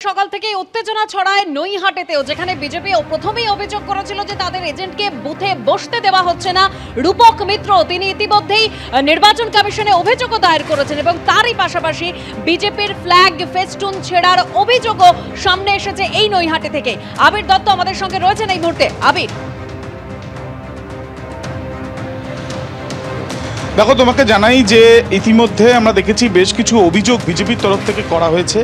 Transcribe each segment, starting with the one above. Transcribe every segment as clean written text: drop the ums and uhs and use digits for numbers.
সকাল থেকে উত্তেজনা ছড়ায় নৈহাটেতেও, যেখানে বিজেপি প্রথমেই অভিযোগ করেছিল যে তাদের এজেন্টকে বুথে বসতে দেওয়া হচ্ছে না। রূপক মিত্র তিনি ইতিমধ্যেই নির্বাচন কমিশনে অভিযোগও দায়ের করেছেন এবং তারই পাশাপাশি বিজেপির ফ্ল্যাগ ফেস্টুন ছেড়ার অভিযোগও সামনে এসেছে এই নৈহাটি থেকে। আবির দত্ত আমাদের সঙ্গে রয়েছেন এই মুহূর্তে। আবির, দেখো, তোমাকে জানাই যে ইতিমধ্যে আমরা দেখেছি বেশ কিছু অভিযোগ বিজেপির তরফ থেকে করা হয়েছে।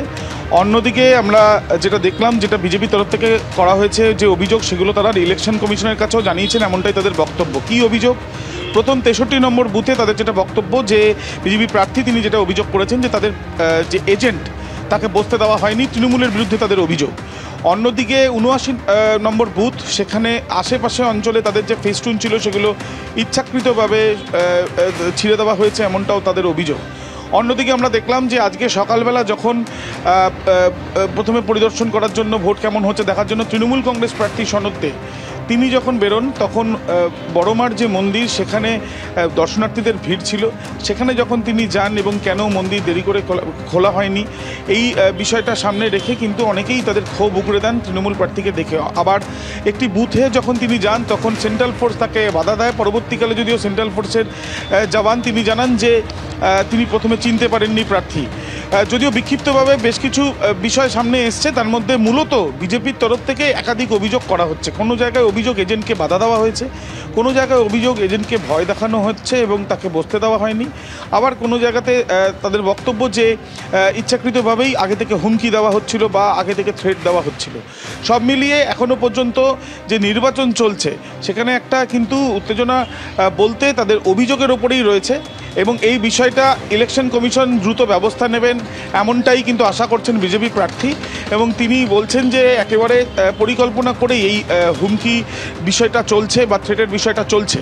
অন্যদিকে আমরা যেটা দেখলাম, যেটা বিজেপির তরফ থেকে করা হয়েছে যে অভিযোগ, সেগুলো তারা ইলেকশন কমিশনের কাছেও জানিয়েছেন, এমনটাই তাদের বক্তব্য। কী অভিযোগ? প্রথম 63 নম্বর বুথে তাদের যেটা বক্তব্য, যে বিজেপি প্রার্থী তিনি যেটা অভিযোগ করেছেন যে তাদের যে এজেন্ট তাকে বসতে দেওয়া হয়নি, তৃণমূলের বিরুদ্ধে তাদের অভিযোগ। অন্যদিকে 79 নম্বর বুথ, সেখানে আশেপাশে অঞ্চলে তাদের যে ফেস্টুন ছিল সেগুলো ইচ্ছাকৃতভাবে ছিঁড়ে দেওয়া হয়েছে, এমনটাও তাদের অভিযোগ। অন্যদিকে আমরা দেখলাম যে আজকে সকালবেলা যখন প্রথমে পরিদর্শন করার জন্য ভোট কেমন হচ্ছে দেখার জন্য তৃণমূল কংগ্রেস প্রার্থী সনদ দে তিনি যখন বেরোন, তখন বড়মার যে মন্দির সেখানে দর্শনার্থীদের ভিড় ছিল, সেখানে যখন তিনি যান এবং কেন মন্দির দেরি করে খোলা হয়নি এই বিষয়টা সামনে রেখে কিন্তু অনেকেই তাদের ক্ষোভ উগড়ে দেন তৃণমূল প্রার্থীকে দেখে। আবার একটি বুথে যখন তিনি যান তখন সেন্ট্রাল ফোর্স তাকে বাধা দেয়। পরবর্তীকালে যদিও সেন্ট্রাল ফোর্সের জওয়ান তিনি জানান যে তিনি প্রথমে চিনতে পারেননি প্রার্থী। যদিও বিক্ষিপ্তভাবে বেশ কিছু বিষয় সামনে এসছে, তার মধ্যে মূলত বিজেপির তরফ থেকে একাধিক অভিযোগ করা হচ্ছে। কোনো জায়গায় অভিযোগ এজেন্টকে বাধা দেওয়া হয়েছে, কোনো জায়গায় অভিযোগ এজেন্টকে ভয় দেখানো হচ্ছে এবং তাকে বসতে দেওয়া হয়নি। আবার কোনো জায়গাতে তাদের বক্তব্য যে ইচ্ছাকৃতভাবেই আগে থেকে হুমকি দেওয়া হচ্ছিল বা আগে থেকে থ্রেট দেওয়া হচ্ছিল। সব মিলিয়ে এখনও পর্যন্ত যে নির্বাচন চলছে সেখানে একটা কিন্তু উত্তেজনা বলতে তাদের অভিযোগের ওপরেই রয়েছে এবং এই বিষয়টা ইলেকশন কমিশন দ্রুত ব্যবস্থা নেবেন এমনটাই কিন্তু আশা করছেন বিজেপি প্রার্থী। এবং তিনি বলছেন যে একেবারে পরিকল্পনা করেই এই হুমকি বিষয়টা চলছে বা থ্রেটের বিষয়টা চলছে।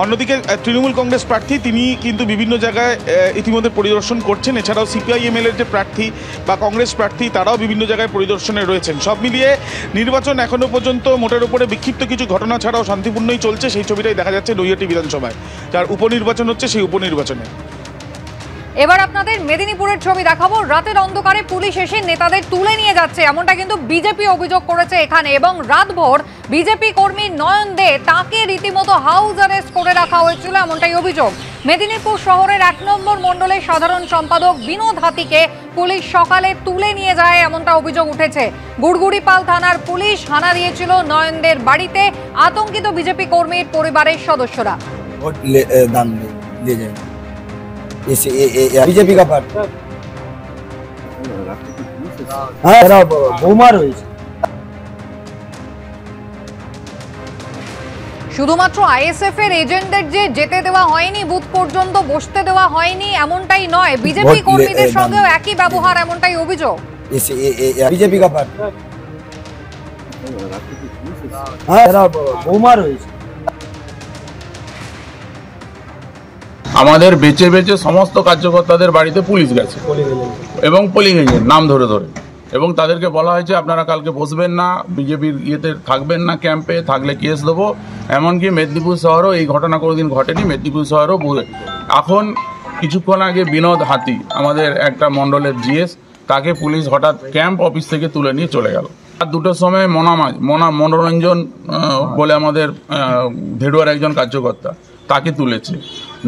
অন্যদিকে তৃণমূল কংগ্রেস প্রার্থী তিনি কিন্তু বিভিন্ন জায়গায় ইতিমধ্যে পরিদর্শন করছেন। এছাড়াও সিপিআইএমএলের যে প্রার্থী বা কংগ্রেস প্রার্থী তারাও বিভিন্ন জায়গায় পরিদর্শনে রয়েছেন। সব মিলিয়ে নির্বাচন এখনও পর্যন্ত মোটের উপরে বিক্ষিপ্ত কিছু ঘটনা ছাড়াও শান্তিপূর্ণই চলছে। সেই ছবিটাই দেখা যাচ্ছে নৈহাটি বিধানসভায়, যার উপনির্বাচন হচ্ছে সেই উপনির্বাচনে। এবার আপনাদের মেদিনীপুরের ছবি দেখাবো। রাতের অন্ধকারে পুলিশ এসে নেতাদের তুলে নিয়ে যাচ্ছে, এমনটা কিন্তু বিজেপি অভিযোগ করেছে এখানে। এবং রাতভর বিজেপি কর্মী নয়ন দে তাকে রীতিমতো হাউস অ্যারেস্ট করে রাখা হয়েছিল, এমনটাই অভিযোগ। মেদিনীপুর শহরের 1 নম্বর মণ্ডলের সাধারণ সম্পাদক বিনোদ হাতিকে পুলিশ সকালে তুলে নিয়ে যায়, এমনটা অভিযোগ উঠেছে। গুড়গুড়িপাল থানার পুলিশ হানা দিয়েছিল নয়নদের বাড়িতে। আতঙ্কিত বিজেপি কর্মীর পরিবারের সদস্যরা। बीजेपी का पार्टी বোমার হয়েছে। শুধুমাত্র আইএসএফ এর এজেন্টদের যে যেতে দেওয়া হয়নি, বুথ পর্যন্ত বসতে দেওয়া হয়নি এমনটাই নয়, বিজেপি কর্মীদের সঙ্গেও একই ব্যবহার, এমনটাই অভিযোগ। বিজেপি का पार्टी বোমার হয়েছে। আমাদের বেঁচে বেঁচে সমস্ত কার্যকর্তাদের বাড়িতে পুলিশ গেছে এবং পোলিং এজেন্ট নাম ধরে ধরে, এবং তাদেরকে বলা হয়েছে আপনারা কালকে বসবেন না, বিজেপির ইয়েতে থাকবেন না, ক্যাম্পে থাকলে কেস দেবো। এমনকি মেদিনীপুর শহরও এই ঘটনা কোনোদিন ঘটেনি, মেদিনীপুর শহরও এখন কিছুক্ষণ আগে বিনোদ হাতি আমাদের একটা মণ্ডলের জিএস, তাকে পুলিশ হঠাৎ ক্যাম্প অফিস থেকে তুলে নিয়ে চলে গেল। আর 2টোর সময় মনোরঞ্জন বলে আমাদের ভেড়ুয়ার একজন কার্যকর্তা, তাকে তুলেছে।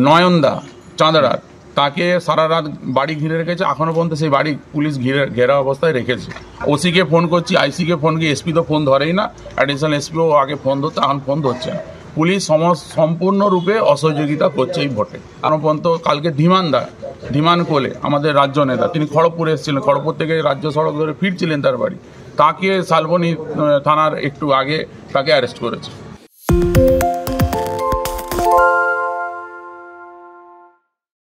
নয়নদা চাঁদড়ার, তাকে সারা রাত বাড়ি ঘিরে রেখেছে, এখনও পর্যন্ত সেই বাড়ি পুলিশ ঘেরা অবস্থায় রেখেছে। ওসিকে ফোন করছি, আইসিকে ফোন কি, এসপি তো ফোন ধরেই না, অ্যাডিশনাল এসপিও আগে ফোন ধরতো, এখন ফোন ধরছে না। পুলিশ সম্পূর্ণরূপে অসহযোগিতা করছে এই ভোটে। এখনও পর্যন্ত কালকে ধীমান কোলে আমাদের রাজ্য নেতা, তিনি খড়গপুরে এসেছিলেন, খড়গপুর থেকে রাজ্য সড়ক ধরে ফিরছিলেন তার বাড়ি, তাকে শালবনী থানার একটু আগে তাকে অ্যারেস্ট করেছে।